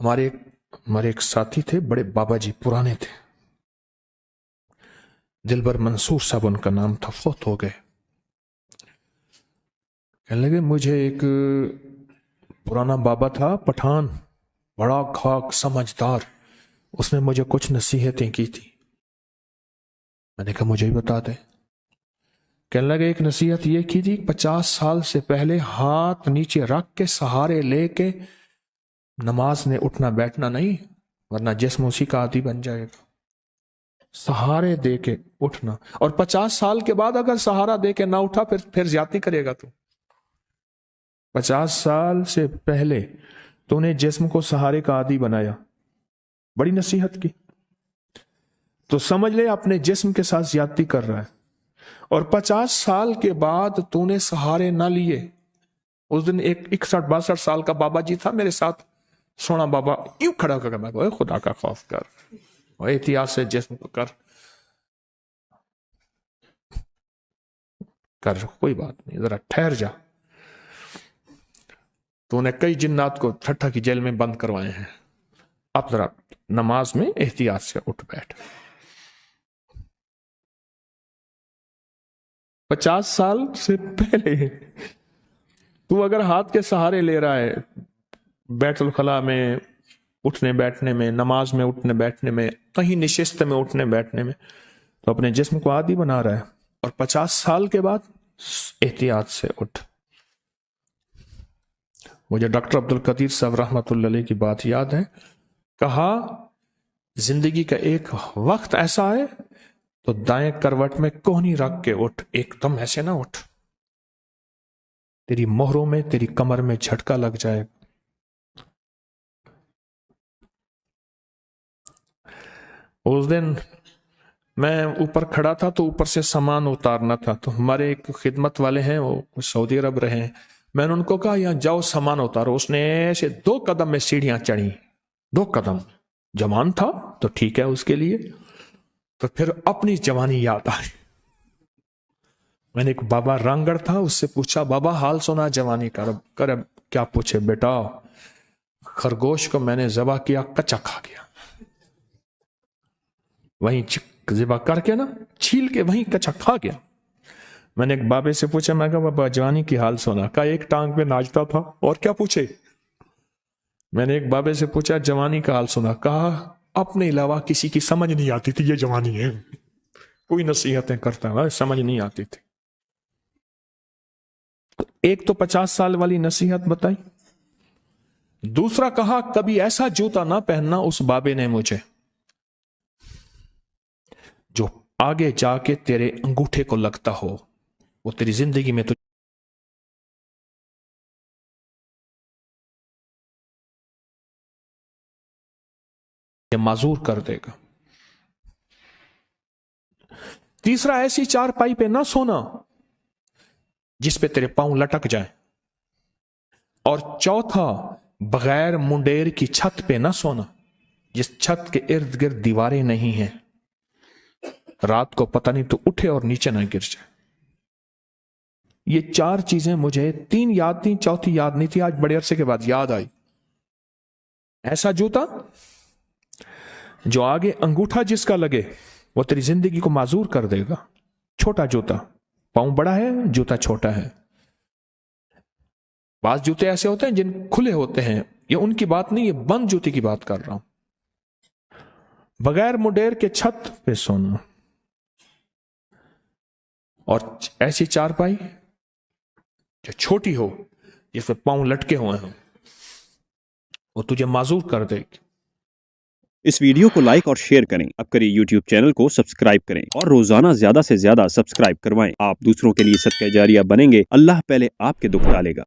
हमारे एक साथी थे, बड़े बाबा जी पुराने थे, दिलबर मंसूर साहब उनका नाम था, फौत हो गए। कहने लगे मुझे एक पुराना बाबा था पठान, बड़ा खाक समझदार, उसने मुझे कुछ नसीहतें की थी। मैंने कहा मुझे ही बता दे। कहने लगे एक नसीहत ये की थी, 50 साल से पहले हाथ नीचे रख के सहारे लेके नमाज में उठना बैठना नहीं, वरना जिस्म उसी का आदी बन जाएगा। सहारे दे के उठना, और 50 साल के बाद अगर सहारा दे के ना उठा फिर ज्यादती करेगा तू। 50 साल से पहले तूने जिस्म को सहारे का आदी बनाया, बड़ी नसीहत की, तो समझ ले अपने जिस्म के साथ ज्यादती कर रहा है। और 50 साल के बाद तूने सहारे ना लिए। उस दिन एक 61-62 साल का बाबा जी था मेरे साथ, सोना बाबा यूं खड़ा करके मैं कहा खुदा का खौफ कर, और एहतियात से जिस्म को कर, कोई बात नहीं, जरा ठहर जा। तूने कई जिन्नात को ठट्ठा की जेल में बंद करवाए हैं, अब जरा नमाज में एहतियात से उठ बैठ। 50 साल से पहले तू अगर हाथ के सहारे ले रहा है बैतुल खला में उठने बैठने में, नमाज में उठने बैठने में, कहीं निशिस्त में उठने बैठने में, तो अपने जिस्म को आदी बना रहा है। और 50 साल के बाद एहतियात से उठ। मुझे डॉक्टर अब्दुल कदीर साहब रहमतुल्लाह अलैह की बात याद है, कहा जिंदगी का एक वक्त ऐसा है तो दाएं करवट में कोहनी रख के उठ, एकदम ऐसे ना उठ, तेरी मोहरों में तेरी कमर में झटका लग जाएगा। उस दिन मैं ऊपर खड़ा था तो ऊपर से सामान उतारना था, तो हमारे एक खिदमत वाले हैं, वो सऊदी अरब रहे हैं, मैंने उनको कहा यहाँ जाओ सामान उतारो। उसने ऐसे 2 कदम में सीढ़ियां चढ़ी, 2 कदम। जवान था तो ठीक है उसके लिए, तो फिर अपनी जवानी याद आई। मैंने एक बाबा रांगड़ था, उससे पूछा बाबा हाल सुना जवानी का। कर क्या पूछे बेटा, खरगोश को मैंने ज़बा किया, कच्चा खा गया, वहीं ज़बा करके ना छील के वहीं कच्चा खा गया। मैंने एक बाबे से पूछा, मैं कहा बाबा जवानी की हाल सुना, का एक टांग पे नाचता था, और क्या पूछे। मैंने एक बाबे से पूछा जवानी का हाल सुना, कहा अपने अलावा किसी की समझ नहीं आती थी ये जवानी है, कोई नसीहतें करता है समझ नहीं आती थी। एक तो 50 साल वाली नसीहत बताई, दूसरा कहा कभी ऐसा जूता ना पहनना उस बाबे ने मुझे जो आगे जाके तेरे अंगूठे को लगता हो, वो तेरी जिंदगी में तुझे माजूर कर देगा। तीसरा ऐसी चारपाई पे ना सोना जिस पे तेरे पांव लटक जाए। और चौथा बगैर मुंडेर की छत पे ना सोना जिस छत के इर्द गिर्द दीवारें नहीं हैं, रात को पता नहीं तो उठे और नीचे ना गिर जाए। ये 4 चीजें मुझे 3 याद थी, चौथी याद नहीं थी, आज बड़े अरसे के बाद याद आई। ऐसा जूता जो आगे अंगूठा जिसका लगे वो तेरी जिंदगी को माजूर कर देगा। छोटा जूता, पांव बड़ा है जूता छोटा है। बाज जूते ऐसे होते हैं जिन खुले होते हैं, ये उनकी बात नहीं, ये बंद जूते की बात कर रहा हूं। बगैर मुंडेर के छत पे सोना, और ऐसी चारपाई जो छोटी हो जिसमें पांव लटके हुए हों, वो तुझे माजूर कर देगी। इस वीडियो को लाइक और शेयर करें, अब करिए यूट्यूब चैनल को सब्सक्राइब करें और रोजाना ज्यादा से ज्यादा सब्सक्राइब करवाएं। आप दूसरों के लिए सदका जारिया बनेंगे, अल्लाह पहले आपके दुख टालेगा।